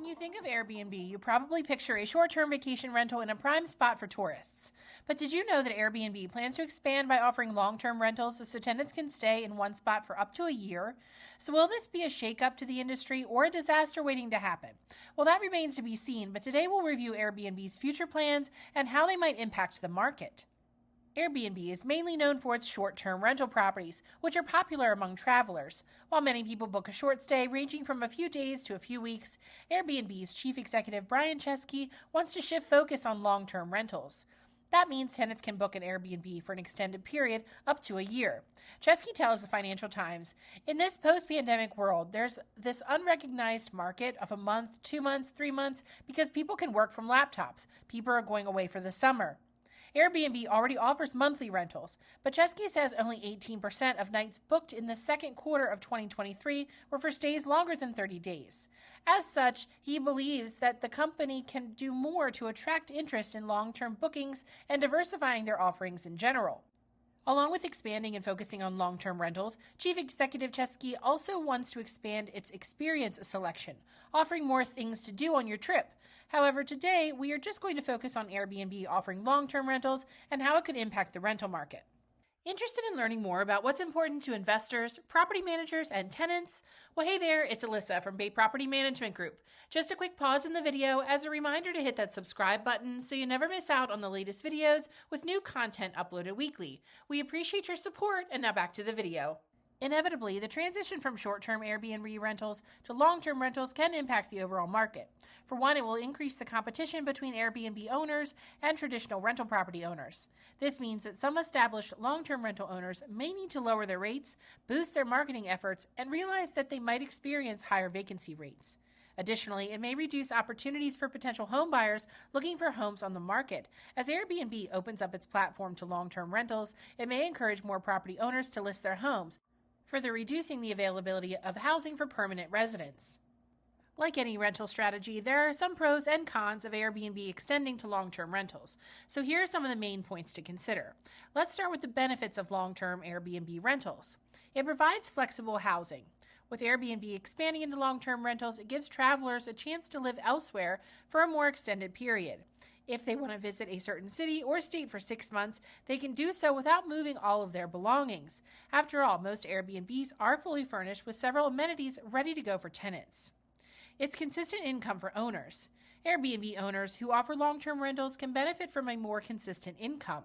When you think of Airbnb, you probably picture a short-term vacation rental in a prime spot for tourists. But did you know that Airbnb plans to expand by offering long-term rentals so tenants can stay in one spot for up to a year? So will this be a shakeup to the industry or a disaster waiting to happen? Well, that remains to be seen, but today we'll review Airbnb's future plans and how they might impact the market. Airbnb is mainly known for its short-term rental properties, which are popular among travelers. While many people book a short stay ranging from a few days to a few weeks, Airbnb's chief executive Brian Chesky wants to shift focus on long-term rentals. That means tenants can book an Airbnb for an extended period up to a year. Chesky tells the Financial Times, "In this post-pandemic world, there's this unrecognized market of a month, 2 months, 3 months, because people can work from laptops. People are going away for the summer." Airbnb already offers monthly rentals, but Chesky says only 18% of nights booked in the second quarter of 2023 were for stays longer than 30 days. As such, he believes that the company can do more to attract interest in long-term bookings and diversifying their offerings in general. Along with expanding and focusing on long-term rentals, Chief Executive Chesky also wants to expand its experience selection, offering more things to do on your trip. However, today we are just going to focus on Airbnb offering long-term rentals and how it could impact the rental market. Interested in learning more about what's important to investors, property managers, and tenants? Well, hey there, it's Alyssa from Bay Property Management Group. Just a quick pause in the video as a reminder to hit that subscribe button so you never miss out on the latest videos with new content uploaded weekly. We appreciate your support, and now back to the video. Inevitably, the transition from short-term Airbnb rentals to long-term rentals can impact the overall market. For one, it will increase the competition between Airbnb owners and traditional rental property owners. This means that some established long-term rental owners may need to lower their rates, boost their marketing efforts, and realize that they might experience higher vacancy rates. Additionally, it may reduce opportunities for potential home buyers looking for homes on the market. As Airbnb opens up its platform to long-term rentals, it may encourage more property owners to list their homes, further reducing the availability of housing for permanent residents. Like any rental strategy, there are some pros and cons of Airbnb extending to long-term rentals. So here are some of the main points to consider. Let's start with the benefits of long-term Airbnb rentals. It provides flexible housing. With Airbnb expanding into long-term rentals, it gives travelers a chance to live elsewhere for a more extended period. If they want to visit a certain city or state for 6 months, they can do so without moving all of their belongings. After all, most Airbnbs are fully furnished with several amenities ready to go for tenants. It's consistent income for owners. Airbnb owners who offer long-term rentals can benefit from a more consistent income.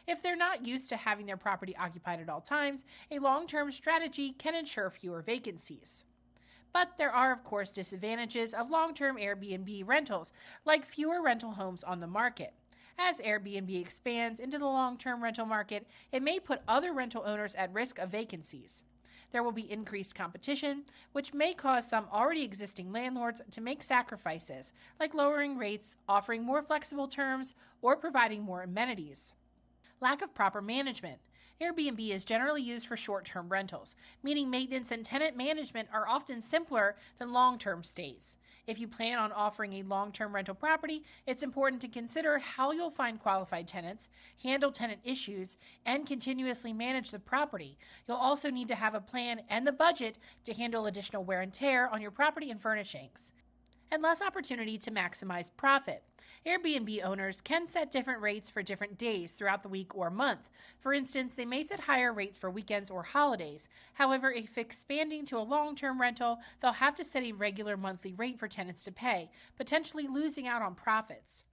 If they're not used to having their property occupied at all times, a long-term strategy can ensure fewer vacancies. But there are, of course, disadvantages of long-term Airbnb rentals, like fewer rental homes on the market. As Airbnb expands into the long-term rental market, it may put other rental owners at risk of vacancies. There will be increased competition, which may cause some already existing landlords to make sacrifices, like lowering rates, offering more flexible terms, or providing more amenities. Lack of proper management. Airbnb is generally used for short-term rentals, meaning maintenance and tenant management are often simpler than long-term stays. If you plan on offering a long-term rental property, it's important to consider how you'll find qualified tenants, handle tenant issues, and continuously manage the property. You'll also need to have a plan and the budget to handle additional wear and tear on your property and furnishings. And less opportunity to maximize profit. Airbnb owners can set different rates for different days throughout the week or month. For instance, they may set higher rates for weekends or holidays. However, if expanding to a long-term rental, they'll have to set a regular monthly rate for tenants to pay, potentially losing out on profits.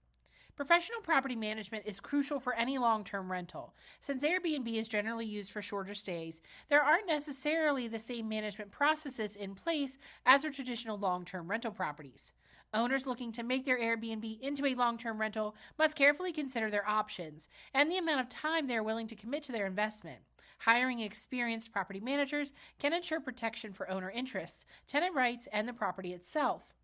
Professional property management is crucial for any long-term rental. Since Airbnb is generally used for shorter stays, there aren't necessarily the same management processes in place as are traditional long-term rental properties. Owners looking to make their Airbnb into a long-term rental must carefully consider their options and the amount of time they are willing to commit to their investment. Hiring experienced property managers can ensure protection for owner interests, tenant rights, and the property itself.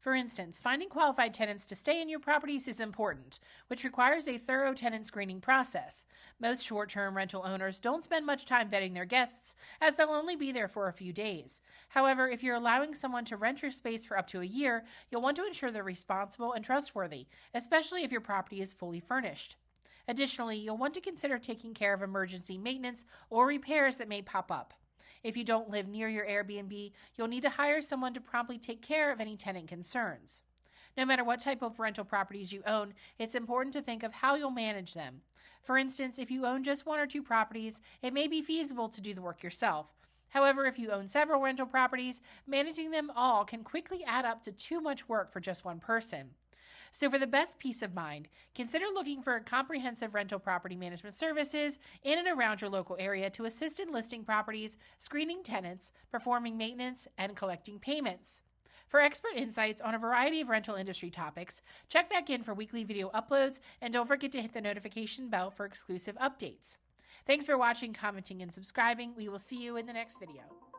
For instance, finding qualified tenants to stay in your properties is important, which requires a thorough tenant screening process. Most short-term rental owners don't spend much time vetting their guests, as they'll only be there for a few days. However, if you're allowing someone to rent your space for up to a year, you'll want to ensure they're responsible and trustworthy, especially if your property is fully furnished. Additionally, you'll want to consider taking care of emergency maintenance or repairs that may pop up. If you don't live near your Airbnb, you'll need to hire someone to promptly take care of any tenant concerns. No matter what type of rental properties you own, it's important to think of how you'll manage them. For instance, if you own just 1 or 2 properties, it may be feasible to do the work yourself. However, if you own several rental properties, managing them all can quickly add up to too much work for just one person. So for the best peace of mind, consider looking for comprehensive rental property management services in and around your local area to assist in listing properties, screening tenants, performing maintenance, and collecting payments. For expert insights on a variety of rental industry topics, check back in for weekly video uploads, and don't forget to hit the notification bell for exclusive updates. Thanks for watching, commenting, and subscribing. We will see you in the next video.